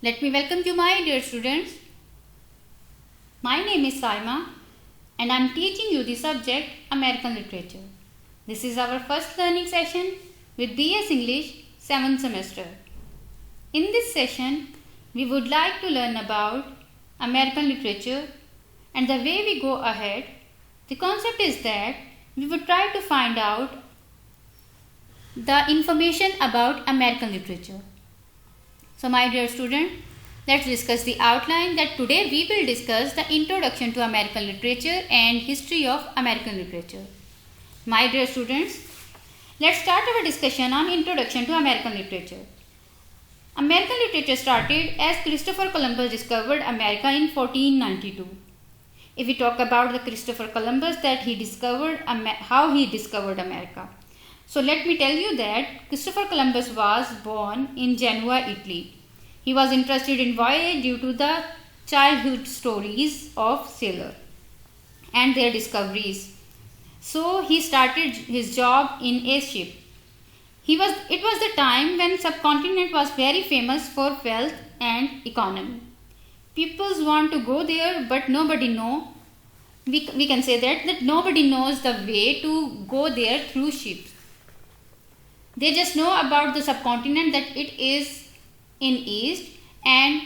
Let me welcome you, my dear students. My name is Saima and I am teaching you the subject American Literature. This is our first learning session with BS English 7th semester. In this session, we would like to learn about American literature, and the way we go ahead, the concept is that we would try to find out the information about American literature. So my dear student, let's discuss the outline. That today we will discuss the introduction to American literature and history of American literature. My dear students, let's start our discussion on introduction to American literature. American literature started as Christopher Columbus discovered America in 1492. If we talk about the Christopher Columbus, that he discovered how he discovered America. So let me tell you that Christopher Columbus was born in Genoa, Italy. He was interested in voyage due to the childhood stories of sailors and their discoveries. So he started his job in a ship. It was the time when subcontinent was very famous for wealth and economy. People want to go there, but nobody know. We can say that nobody knows the way to go there through ships. They just know about the subcontinent, that it is in east, and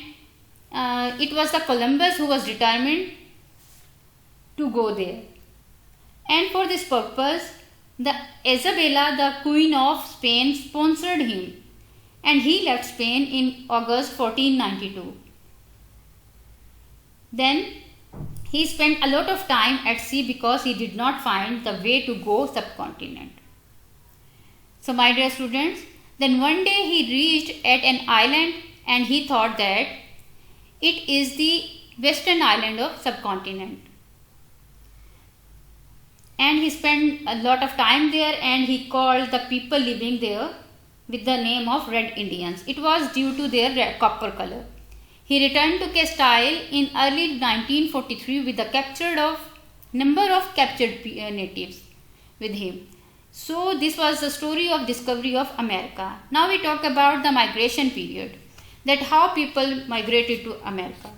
it was the Columbus who was determined to go there. And for this purpose, the Isabella, the Queen of Spain, sponsored him, and he left Spain in August 1492. Then he spent a lot of time at sea because he did not find the way to go subcontinent. So my dear students, then one day he reached at an island and he thought that it is the western island of subcontinent. And he spent a lot of time there, and he called the people living there with the name of Red Indians. It was due to their red copper color. He returned to Castile in early 1943 with the number of captured natives with him. So this was the story of discovery of America. Now we talk about the migration period, that how people migrated to America.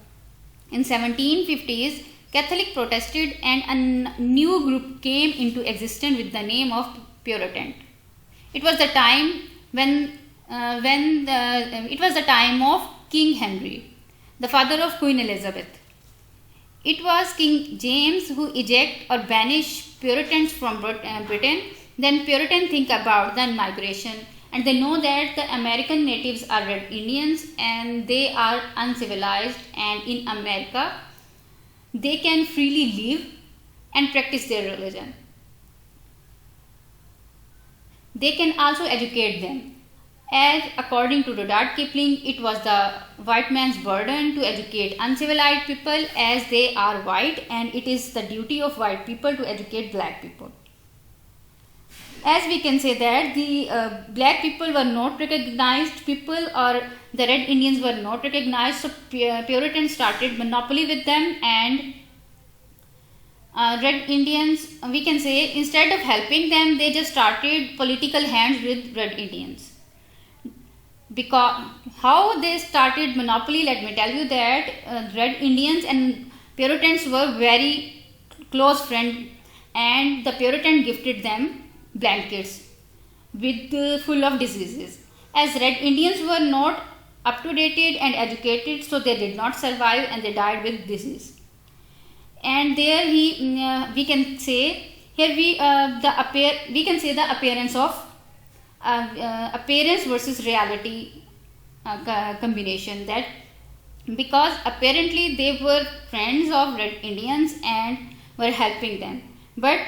In 1750s, Catholic protested and a new group came into existence with the name of Puritan. It was the time it was the time of King Henry, the father of Queen Elizabeth. It was King James who ejected or banished Puritans from Britain. Then Puritans think about the migration, and they know that the American natives are Red Indians and they are uncivilized, and in America they can freely live and practice their religion. They can also educate them. As according to Rudyard Kipling, it was the white man's burden to educate uncivilized people as they are white, and it is the duty of white people to educate black people. As we can say that the black people were not recognized people, or the Red Indians were not recognized, so Puritans started monopoly with them, and Red Indians, we can say, instead of helping them, they just started political hands with Red Indians. Because how they started monopoly, let me tell you that Red Indians and Puritans were very close friends, and the Puritan gifted them blankets with full of diseases. As Red Indians were not up to date and educated, so they did not survive and they died with disease. And there we can say here we can say the appearance of appearance versus reality combination, that because apparently they were friends of Red Indians and were helping them, but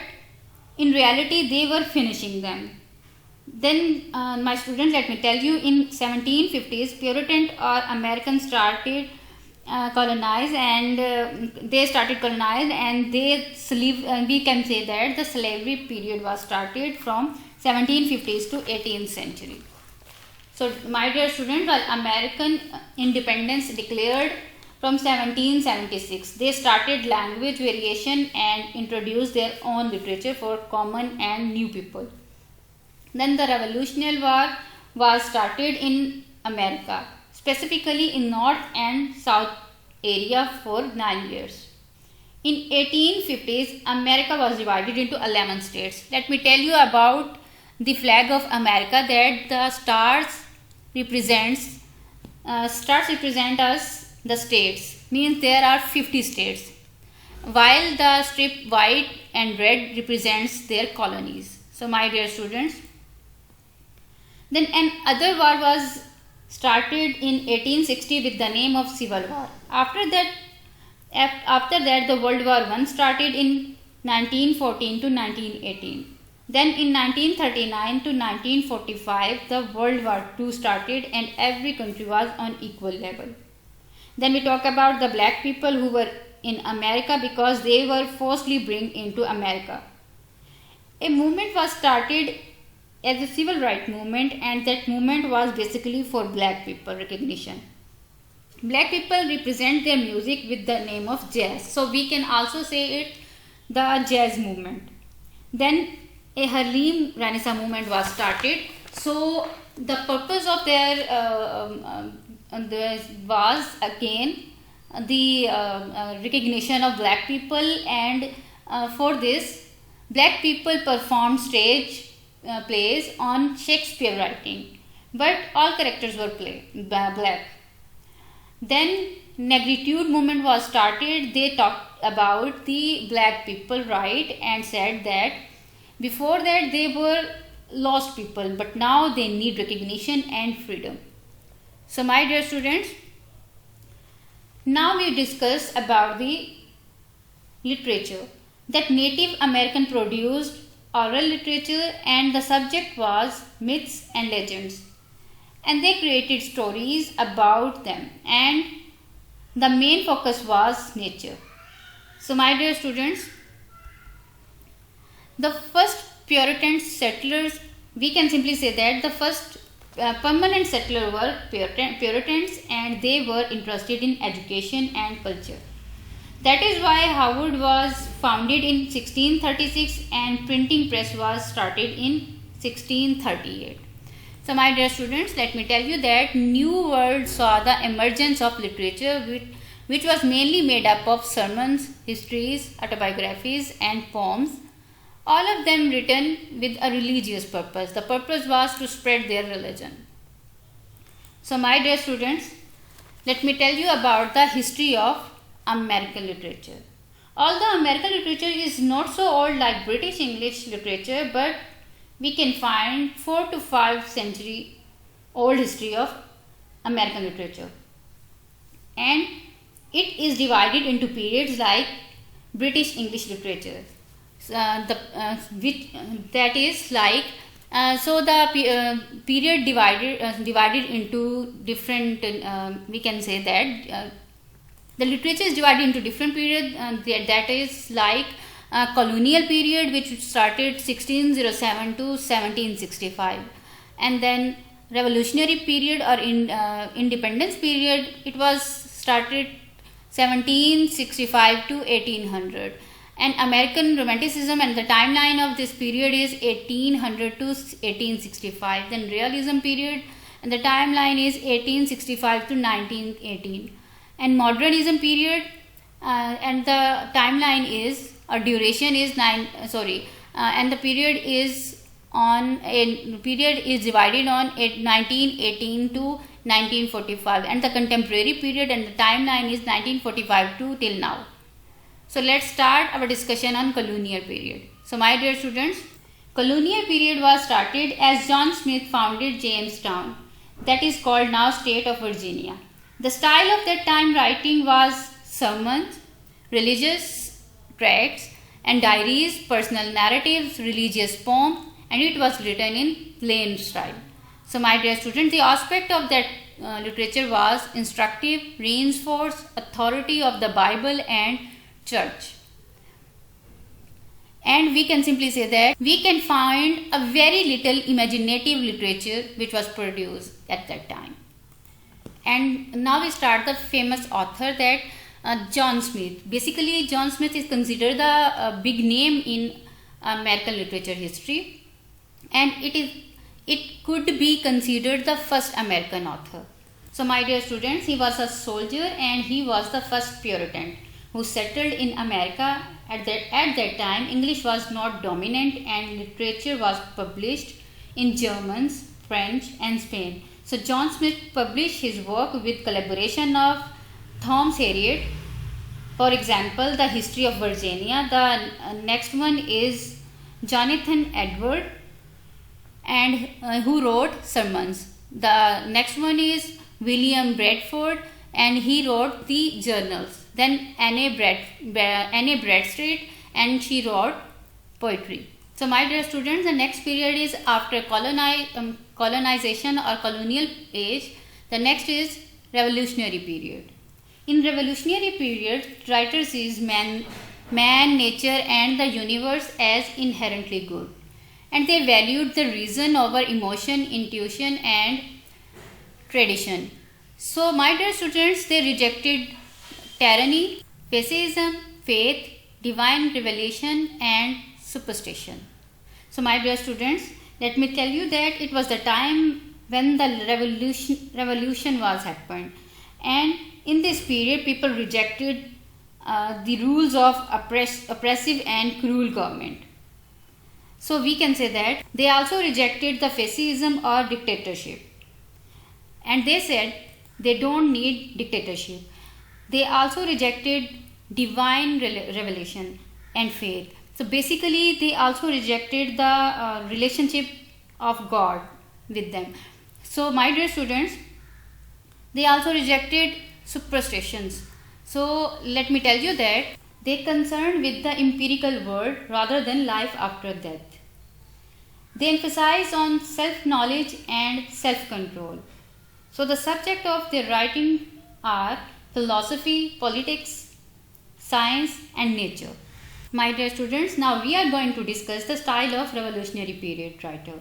in reality they were finishing them. Then my students, let me tell you, in 1750s Puritan or Americans started colonize, and they started colonize, and we can say that the slavery period was started from 1750s to 18th century. So my dear students, while American independence declared from 1776, they started language variation and introduced their own literature for common and new people. Then the Revolutionary War was started in America. specifically in North and South area for 9 years. In 1850s, America was divided into 11 states. Let me tell you about the flag of America, that the stars represent us the states, means there are 50 states, while the strip white and red represents their colonies. So my dear students, then another war was started in 1860 with the name of Civil War. After that, the World War I started in 1914 to 1918. Then in 1939 to 1945, the World War II started and every country was on equal level. Then we talk about the black people who were in America because they were forcibly brought into America. A movement was started as a civil rights movement, and that movement was basically for black people recognition. Black people represent their music with the name of jazz. So we can also say it the jazz movement. Then a Harlem Renaissance movement was started. So the purpose of their was again the recognition of black people, and for this black people performed stage plays on Shakespeare writing, but all characters were black. Then negritude movement was started. They talked about the black people right and said that before that they were lost people, but now they need recognition and freedom. So my dear students, now we discuss about the literature that Native American produced oral literature, and the subject was myths and legends, and they created stories about them, and the main focus was nature. So my dear students, the first Puritan settlers, we can simply say that the first permanent settlers were Puritans, and they were interested in education and culture. That is why Harvard was founded in 1636 and printing press was started in 1638. So my dear students, let me tell you that New World saw the emergence of literature which was mainly made up of sermons, histories, autobiographies and poems, all of them written with a religious purpose. The purpose was to spread their religion. So my dear students, let me tell you about the history of American literature. Although American literature is not so old like British English literature, but we can find 4 to 5 century old history of American literature, and it is divided into periods like British English literature, that is like so the period divided into different we can say that the literature is divided into different periods, that is like colonial period, which started 1607 to 1765, and then revolutionary period or independence period, it was started 1765 to 1800, and American romanticism, and the timeline of this period is 1800 to 1865. Then realism period, and the timeline is 1865 to 1918, and modernism period, and the timeline is or duration is and the period is divided on 1918 to 1945, and the contemporary period and the timeline is 1945 to till now. So let's start our discussion on colonial period. So my dear students, colonial period was started as John Smith founded Jamestown, that is called now state of Virginia. The style of that time writing was sermons, religious tracts and diaries, personal narratives, religious poems, and it was written in plain style. So my dear students, the aspect of that literature was instructive, reinforced authority of the Bible and church. And we can simply say that we can find a very little imaginative literature which was produced at that time. And now we start the famous author, that John Smith. Basically, John Smith is considered the big name in American literature history, and it could be considered the first American author. So my dear students, he was a soldier and he was the first Puritan who settled in America. At that time, English was not dominant and literature was published in German, French and Spain. So John Smith published his work with collaboration of Thomas Harriot. For example, the History of Virginia. The next one is Jonathan Edward, and who wrote sermons. The next one is William Bradford, and he wrote the journals. Then Anne Bradstreet, and she wrote poetry. So my dear students, the next period is after colonization or colonial age. The next is revolutionary period. In revolutionary period, writers sees man, nature and the universe as inherently good, and they valued the reason over emotion, intuition and tradition. So my dear students, they rejected tyranny, fascism, faith, divine revelation and superstition. So my dear students, let me tell you that it was the time when the revolution was happened, and in this period people rejected the rules of oppressive and cruel government. So we can say that they also rejected the fascism or dictatorship, and they said they don't need dictatorship. They also rejected divine revelation and faith. So basically they also rejected the relationship of God with them. So my dear students, they also rejected superstitions. So let me tell you that they concerned with the empirical world rather than life after death. They emphasize on self-knowledge and self-control. So the subject of their writing are philosophy, politics, science and nature. My dear students, now we are going to discuss the style of revolutionary period writer.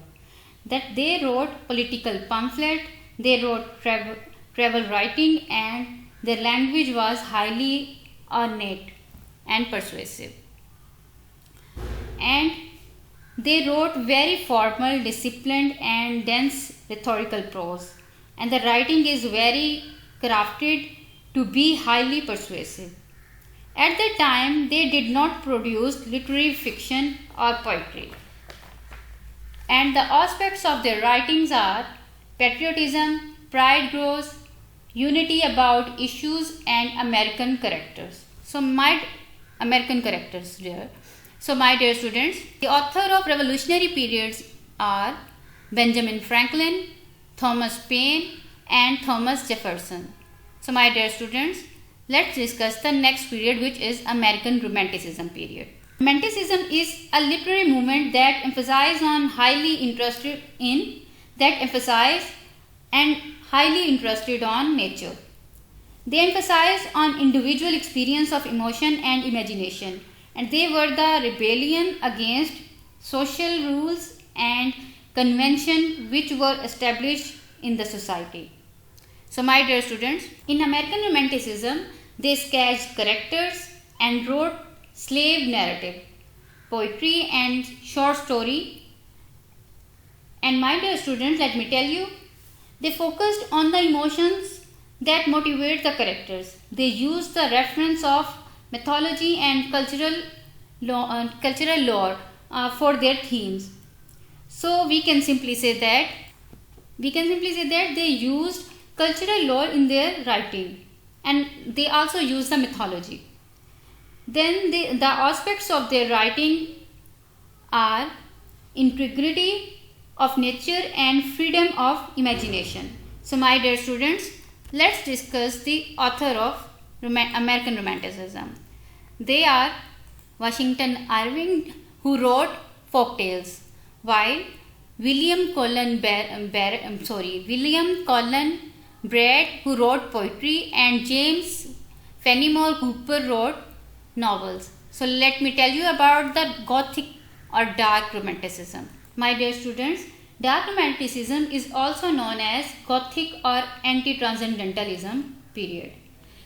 That they wrote political pamphlet, they wrote travel writing, and their language was highly ornate and persuasive. And they wrote very formal, disciplined and dense rhetorical prose. And the writing is very crafted to be highly persuasive. At that time, they did not produce literary fiction or poetry. And the aspects of their writings are patriotism, pride grows, unity about issues and American characters. So my American characters there. So my dear students, the author of revolutionary periods are Benjamin Franklin, Thomas Paine and Thomas Jefferson. So my dear students, let's discuss the next period, which is American Romanticism period. Romanticism is a literary movement that emphasizes on highly interested on nature. They emphasize on individual experience of emotion and imagination, and they were the rebellion against social rules and convention which were established in the society. So my dear students, in American Romanticism, they sketched characters and wrote slave narrative, poetry and short story. And my dear students, let me tell you, they focused on the emotions that motivate the characters. They used the reference of mythology and cultural lore for their themes. So we can simply say that they used cultural lore in their writing, and they also used the mythology. Then the aspects of their writing are integrity of nature and freedom of imagination. So my dear students, let's discuss the author of American Romanticism. They are Washington Irving, who wrote folk tales, while William Cullen Bryant, who wrote poetry, and James Fenimore Cooper wrote novels. So let me tell you about the Gothic or Dark Romanticism. My dear students, Dark Romanticism is also known as Gothic or Anti-Transcendentalism period.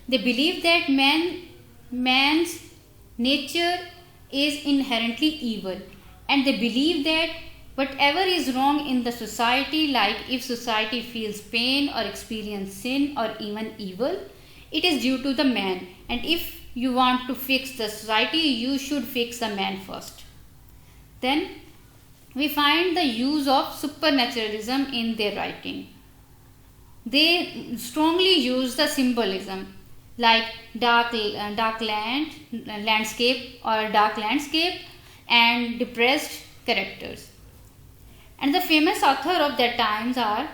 They believe that man's nature is inherently evil, and they believe that Whatever is wrong in the society, like if society feels pain or experience sin or even evil, it is due to the man. And if you want to fix the society, you should fix the man first. Then we find the use of supernaturalism in their writing. They strongly use the symbolism like landscape or dark landscape and depressed characters. And the famous author of their times are,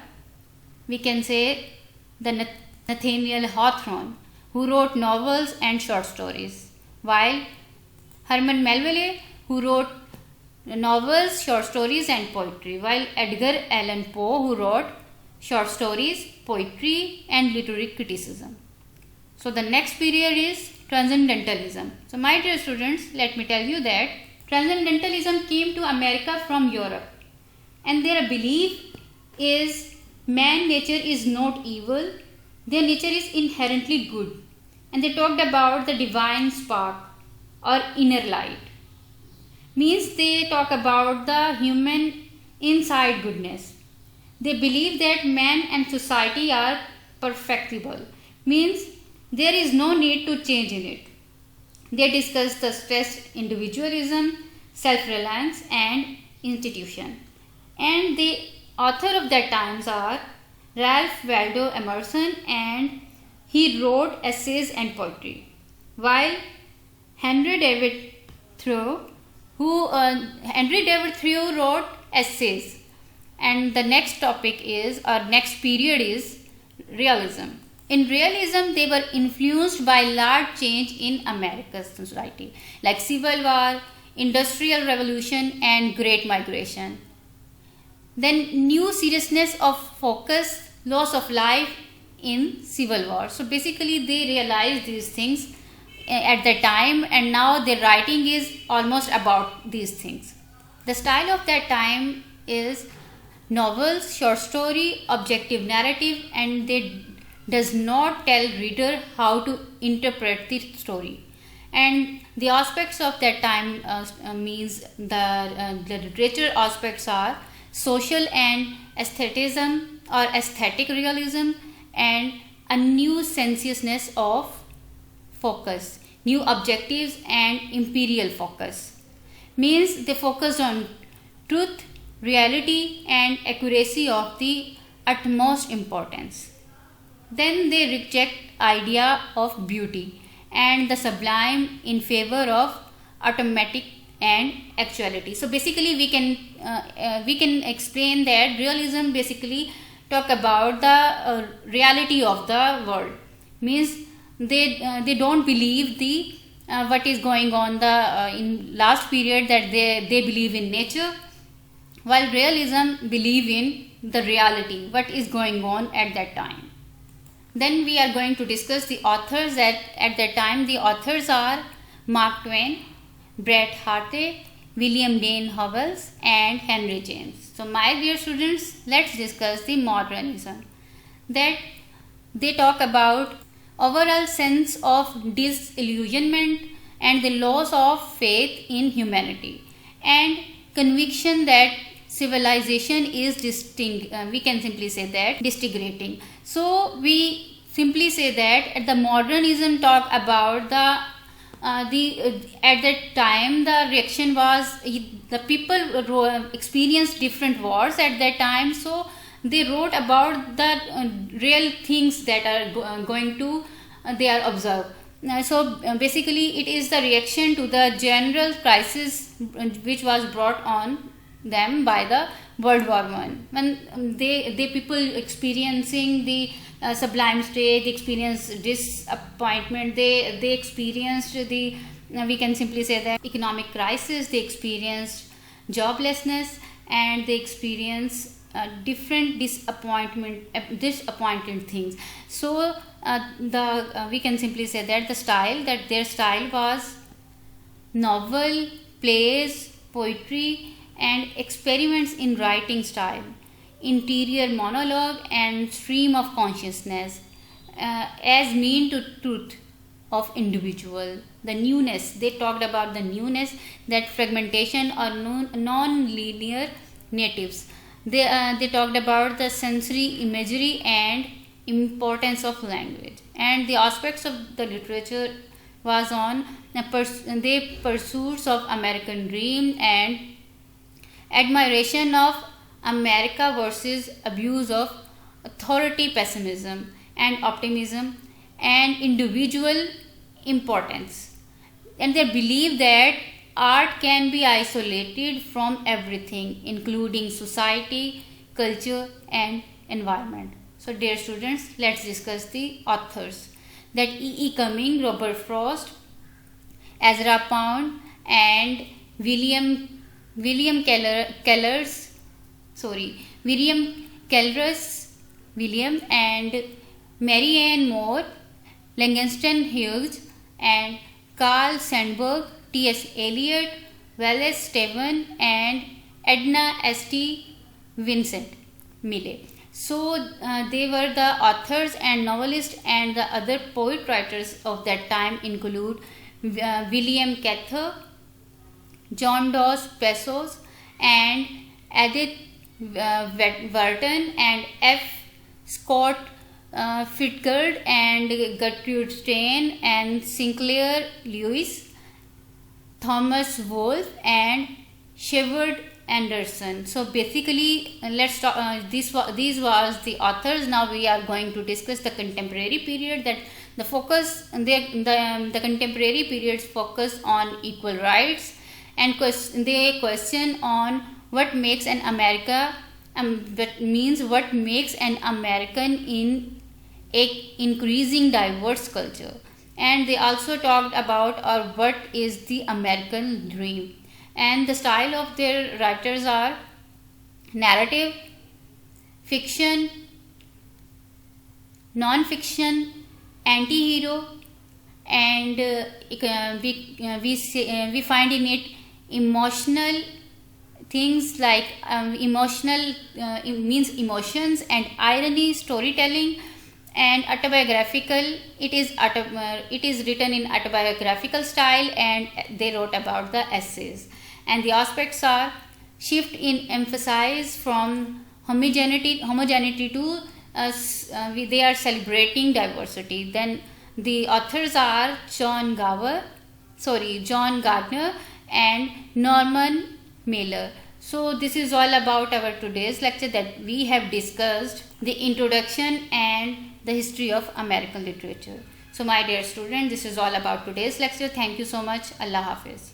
we can say, the Nathaniel Hawthorne, who wrote novels and short stories, while Herman Melville, who wrote novels, short stories and poetry, while Edgar Allan Poe, who wrote short stories, poetry and literary criticism. So the next period is Transcendentalism. So my dear students, let me tell you that Transcendentalism came to America from Europe, and their belief is man nature is not evil, their nature is inherently good, and they talked about the divine spark or inner light. Means they talk about the human inside goodness. They believe that man and society are perfectible, means there is no need to change in it. They discuss the stressed individualism, self-reliance and institution. And the author of their times are Ralph Waldo Emerson, and he wrote essays and poetry, while Henry David Thoreau wrote essays. And the next topic is, or next period is, realism. In realism, they were influenced by large change in America's society, like Civil War, Industrial Revolution and Great Migration. Then new seriousness of focus, loss of life in Civil War. So basically they realized these things at the time, and now their writing is almost about these things. The style of that time is novels, short story, objective narrative, and they does not tell reader how to interpret the story. And the aspects of that time means the literature aspects are social and aestheticism or aesthetic realism, and a new sensuousness of focus, new objectives and imperial focus. Means they focus on truth, reality and accuracy of the utmost importance. Then they reject idea of beauty and the sublime in favor of automatic and actuality. So basically we can explain that realism basically talk about the reality of the world. Means they don't believe the what is going on the in last period, that they believe in nature, while realism believe in the reality, what is going on at that time. Then we are going to discuss the authors that at that time. The authors are Mark Twain, Bret Harte, William Dean Howells and Henry James. So my dear students, let's discuss the modernism. That they talk about overall sense of disillusionment and the loss of faith in humanity, and conviction that civilization is we can simply say that disintegrating. So we simply say that the modernism talk about at that time the reaction was the people experienced different wars at that time, so they wrote about the real things that are going to they are observed. So basically it is the reaction to the general crisis which was brought on them by the World War I, when they people experiencing the sublime state, they experienced disappointment, they experienced the we can simply say that economic crisis, they experienced joblessness, and they experienced different disappointing things. So we can simply say that their style was novel, plays, poetry and experiments in writing style, interior monologue and stream of consciousness as mean to truth of individual. The newness, they talked about the newness, that fragmentation or non-linear natives. They talked about the sensory imagery and importance of language, and the aspects of the literature was on the pursuits of American dream and admiration of America versus abuse of authority, pessimism and optimism, and individual importance. And they believe that art can be isolated from everything, including society, culture, and environment. So, dear students, let's discuss the authors. That E. Cumming, Robert Frost, Ezra Pound, and William Kellers, William, and Mary Ann Moore, Langston Hughes, and Carl Sandburg, T.S. Eliot, Wallace Stevens, and Edna St. Vincent Millay. So they were the authors and novelists, and the other poet writers of that time include William Cather, John Dos Passos, and Edith Wharton, and F. Scott Fitzgerald, and Gertrude Stein, and Sinclair Lewis, Thomas Wolfe, and Sherwood Anderson. So basically, let's talk. These was the authors. Now we are going to discuss the contemporary period. That the focus, the contemporary periods focus on equal rights, and they question on what makes an America. That means what makes an American in a increasing diverse culture. And they also talked about what is the American dream. And the style of their writers are narrative, fiction, non-fiction, anti-hero, and we find in it emotional things like it means emotions and irony, storytelling, and autobiographical. It is written in autobiographical style, and they wrote about the essays. And the aspects are shift in emphasis from homogeneity to they are celebrating diversity. Then the authors are John Gardner and Norman Mailer. So this is all about our today's lecture, that we have discussed the introduction and the history of American literature. So my dear student, this is all about today's lecture. Thank you so much. Allah Hafiz.